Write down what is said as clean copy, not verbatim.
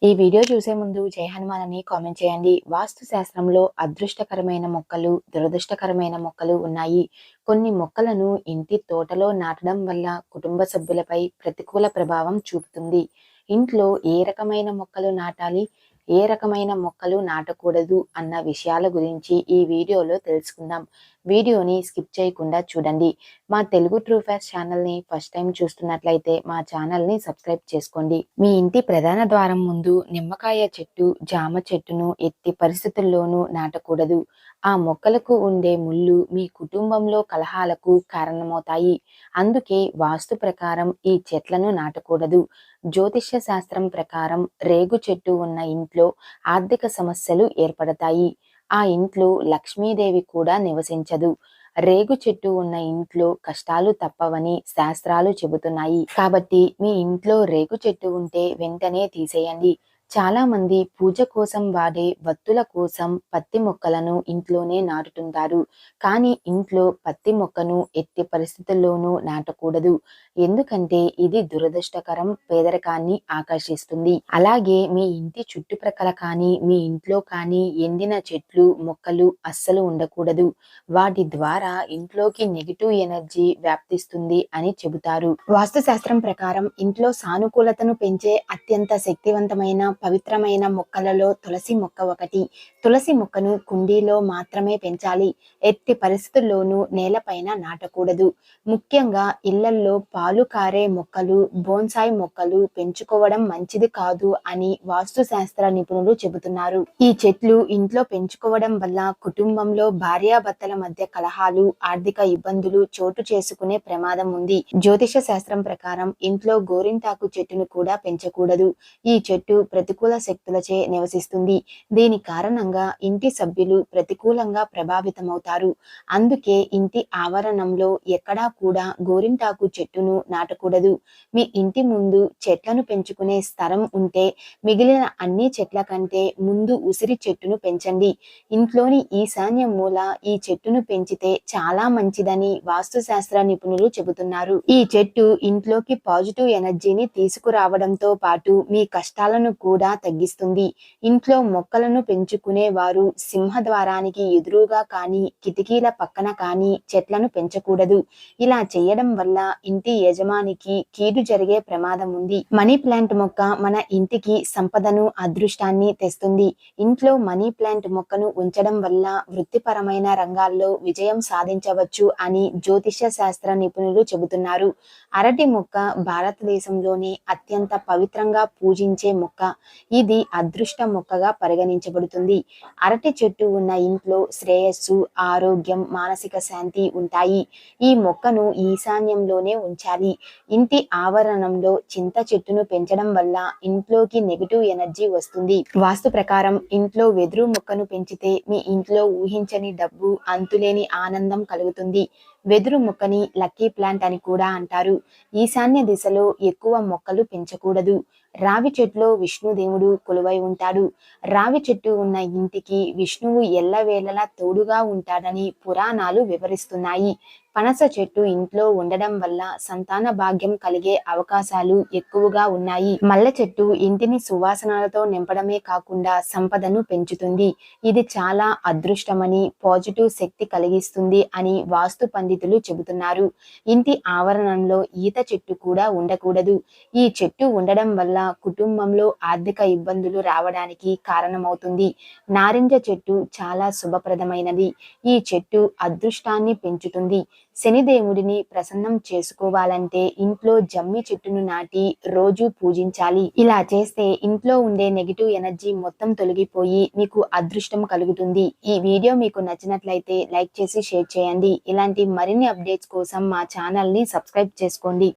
ఈ వీడియో చూసే ముందు జై హనుమాన్ అని కామెంట్ చేయండి. వాస్తు శాస్త్రంలో అదృష్టకరమైన మొక్కలు, దురదృష్టకరమైన మొక్కలు ఉన్నాయి. కొన్ని మొక్కలను ఇంటి తోటలో నాటడం వల్ల కుటుంబ సభ్యులపై ప్రతికూల ప్రభావం చూపుతుంది. ఇంట్లో ఏ రకమైన మొక్కలు నాటాలి, ఏ రకమైన మొక్కలు నాటకూడదు అన్న విషయాల గురించి ఈ వీడియోలో తెలుసుకుందాం. వీడియోని స్కిప్ చేయకుండా చూడండి. మా తెలుగు ట్రూ ఫ్యాక్ట్స్ ఛానల్ని ఫస్ట్ టైం చూస్తున్నట్లయితే మా ఛానల్ని సబ్స్క్రైబ్ చేసుకోండి. మీ ఇంటి ప్రధాన ద్వారం ముందు నిమ్మకాయ చెట్టు, జామ చెట్టును ఎట్టి పరిస్థితుల్లోనూ నాటకూడదు. ఆ మొక్కలకు ఉండే ముళ్ళు మీ కుటుంబంలో కలహాలకు కారణమవుతాయి. అందుకే వాస్తు ప్రకారం ఈ చెట్లను నాటకూడదు. జ్యోతిష్య శాస్త్రం ప్రకారం రేగు చెట్టు ఉన్న ఇంట్లో ఆర్థిక సమస్యలు ఏర్పడతాయి. ఆ ఇంట్లో లక్ష్మీదేవి కూడా నివసించదు. రేగు చెట్టు ఉన్న ఇంట్లో కష్టాలు తప్పవని శాస్త్రాలు చెబుతున్నాయి. కాబట్టి మీ ఇంట్లో రేగు చెట్టు ఉంటే వెంటనే తీసేయండి. చాలా మంది పూజ కోసం వాడే వత్తుల కోసం పత్తి మొక్కలను ఇంట్లోనే నాటుతుంటారు. కానీ ఇంట్లో పత్తి మొక్కను ఎట్టి పరిస్థితుల్లోనూ నాటకూడదు. ఎందుకంటే ఇది దురదృష్టకరం, పేదరికాన్ని ఆకర్షిస్తుంది. అలాగే మీ ఇంటి చుట్టుప్రక్కల కానీ మీ ఇంట్లో కానీ ఎండిన చెట్లు, మొక్కలు అస్సలు ఉండకూడదు. వాటి ద్వారా ఇంట్లోకి నెగిటివ్ ఎనర్జీ వ్యాప్తిస్తుంది అని చెబుతారు. వాస్తుశాస్త్రం ప్రకారం ఇంట్లో సానుకూలతను పెంచే అత్యంత శక్తివంతమైన పవిత్రమైన మొక్కలలో తులసి మొక్క ఒకటి. తులసి మొక్కను కుండీలో మాత్రమే పెంచాలి. ఎట్టి పరిస్థితుల్లోనూ నేలపైన నాటకూడదు. ముఖ్యంగా ఇళ్లల్లో పాలు కారే మొక్కలు, బోన్సాయి మొక్కలు పెంచుకోవడం మంచిది కాదు అని వాస్తు శాస్త్ర నిపుణులు చెబుతున్నారు. ఈ చెట్లు ఇంట్లో పెంచుకోవడం వల్ల కుటుంబంలో భార్యాభర్తల మధ్య కలహాలు, ఆర్థిక ఇబ్బందులు చోటు చేసుకునే ప్రమాదం ఉంది. జ్యోతిష శాస్త్రం ప్రకారం ఇంట్లో గోరింటాకు చెట్టును కూడా పెంచకూడదు. ఈ చెట్టు ప్రతికూల శక్తులచే నివసిస్తుంది. దీని కారణంగా ఇంటి సభ్యులు ప్రతికూలంగా ప్రభావితమవుతారు. అందుకే ఇంటి ఆవరణంలో ఎక్కడా కూడా గోరింటాకు చెట్టును నాటకూడదు. మీ ఇంటి ముందు చెట్లను పెంచుకునే స్థలం ఉంటే మిగిలిన అన్ని చెట్ల కంటే ముందు ఉసిరి చెట్టును పెంచండి. ఇంట్లోని ఈశాన్య మూల ఈ చెట్టును పెంచితే చాలా మంచిదని వాస్తుశాస్త్ర నిపుణులు చెబుతున్నారు. ఈ చెట్టు ఇంట్లోకి పాజిటివ్ ఎనర్జీని తీసుకురావడంతో పాటు మీ కష్టాలను కూడా తగ్గిస్తుంది. ఇంట్లో మొక్కలను పెంచుకునే వారు సింహద్వారానికి ఎదురుగా కానీ కిటికీల పక్కన కానీ చెట్లను పెంచకూడదు. ఇలా చేయడం వల్ల ఇంటి యజమానికి కీడు జరిగే ప్రమాదం ఉంది. మనీ ప్లాంట్ మొక్క మన ఇంటికి సంపదను, అదృష్టాన్ని తెస్తుంది. ఇంట్లో మనీ ప్లాంట్ మొక్కను ఉంచడం వల్ల వృత్తిపరమైన రంగాల్లో విజయం సాధించవచ్చు అని జ్యోతిష్య శాస్త్ర నిపుణులు చెబుతున్నారు. అరటి మొక్క భారతదేశంలోనే అత్యంత పవిత్రంగా పూజించే మొక్క. ఇది అదృష్ట మొక్కగా పరిగణించబడుతుంది. అరటి చెట్టు ఉన్న ఇంట్లో శ్రేయస్సు, ఆరోగ్యం, మానసిక శాంతి ఉంటాయి. ఈ మొక్కను ఈశాన్యంలోనే ఉంచాలి. ఇంటి ఆవరణంలో చింత చెట్టును పెంచడం వల్ల ఇంట్లోకి నెగిటివ్ ఎనర్జీ వస్తుంది. వాస్తు ప్రకారం ఇంట్లో వెదురు మొక్కను పెంచితే మీ ఇంట్లో ఊహించని డబ్బు, అంతులేని ఆనందం కలుగుతుంది. వెదురు మొక్కని లక్కీ ప్లాంట్ అని కూడా అంటారు. ఈశాన్య దిశలో ఎక్కువ మొక్కలు పెంచకూడదు. రావి చెట్టులో విష్ణుదేవుడు కొలువై ఉంటాడు. రావి చెట్టు ఉన్న ఇంటికి విష్ణువు ఎల్లవేళలా తోడుగా ఉంటాడని పురాణాలు వివరిస్తున్నాయి. పనస చెట్టు ఇంట్లో ఉండడం వల్ల సంతాన భాగ్యం కలిగే అవకాశాలు ఎక్కువగా ఉన్నాయి. మల్లె చెట్టు ఇంటిని సువాసనలతో నింపడమే కాకుండా సంపదను పెంచుతుంది. ఇది చాలా అదృష్టమని, పాజిటివ్ శక్తి కలిగిస్తుంది అని వాస్తు పండితులు చెబుతున్నారు. ఇంటి ఆవరణంలో ఈత చెట్టు కూడా ఉండకూడదు. ఈ చెట్టు ఉండడం వల్ల కుటుంబంలో ఆర్థిక ఇబ్బందులు రావడానికి కారణమవుతుంది. నారింజ చెట్టు చాలా శుభప్రదమైనది. ఈ చెట్టు అదృష్టాన్ని పెంచుతుంది. శనిదేవుడిని ప్రసన్నం చేసుకోవాలంటే ఇంట్లో జమ్మి చెట్టును నాటి రోజు పూజించాలి. ఇలా చేస్తే ఇంట్లో ఉండే నెగిటివ్ ఎనర్జీ మొత్తం తొలగిపోయి మీకు అదృష్టం కలుగుతుంది. ఈ వీడియో మీకు నచ్చినట్లయితే లైక్ చేసి షేర్ చేయండి. ఇలాంటి మరిన్ని అప్డేట్స్ కోసం మా ఛానల్ ని సబ్స్క్రైబ్ చేసుకోండి.